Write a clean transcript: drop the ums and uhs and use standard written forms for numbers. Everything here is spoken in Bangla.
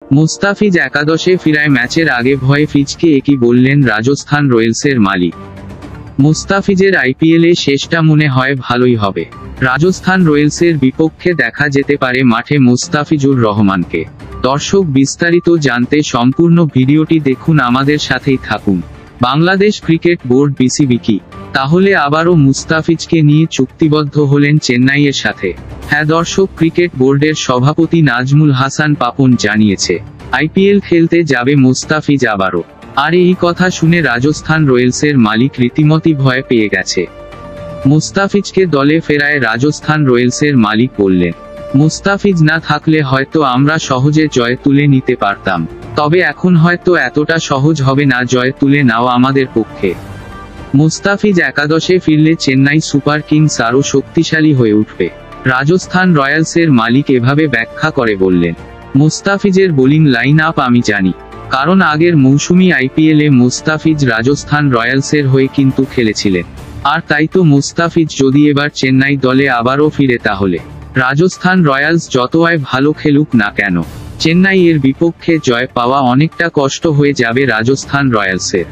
মুস্তাফিজ একাদশে ফিরায় ম্যাচের আগে ভয়ে ফিজকে একই বললেন রাজস্থান রয়্যালসের মালিক। মুস্তাফিজের আইপিএলে শেষটা মনে হয় ভালোই হবে। রাজস্থান রয়্যালসের বিপক্ষে দেখা যেতে পারে মাঠে মুস্তাফিজুর রহমানকে। দর্শক, বিস্তারিত জানতে সম্পূর্ণ ভিডিওটি দেখুন, আমাদের সাথেই থাকুন। বাংলাদেশ ক্রিকেট বোর্ড বিসিবি কি তাহলে আবারও মুস্তাফিজকে নিয়ে চুক্তিবদ্ধ হলেন চেন্নাইয়ের সাথে? হ্যাঁ দর্শক, ক্রিকেট বোর্ডের সভাপতি নাজমুল হাসান পাপন জানিয়েছে আইপিএল খেলতে যাবে মুস্তাফিজ আবারও। আর এই কথা শুনে রাজস্থান রয়্যালসের মালিক রীতিমতো ভয় পেয়ে গেছে। মুস্তাফিজকে দলে ফেরায় রাজস্থান রয়্যালসের মালিক বললেন, মুস্তাফিজ না থাকলে হয়তো আমরা সহজে জয় তুলে নিতে পারতাম, তবে এখন হয়তো এতটা সহজ হবে না জয় তুলে নেওয়া আমাদের পক্ষে। মুস্তাফিজ একাদশে ফিরলে চেন্নাই সুপার কিংস আরও শক্তিশালী হয়ে উঠবে। রাজস্থান রয়্যালসের মালিক এভাবে ব্যাখ্যা করে বললেন, মুস্তাফিজের বোলিং লাইন আপ আমি জানি, কারণ আগের মৌসুমি আইপিএলে মুস্তাফিজ রাজস্থান রয়্যালসের হয়ে কিন্তু খেলেছিলেন। আর তাই তো মুস্তাফিজ যদি এবার চেন্নাই দলে আবারও ফিরে তাহলে রাজস্থান রয়্যালস যতই ভালো খেলুক না কেন, চেন্নাইয়ের বিপক্ষে জয় পাওয়া অনেকটা কষ্ট হয়ে যাবে রাজস্থান রয়্যালসের।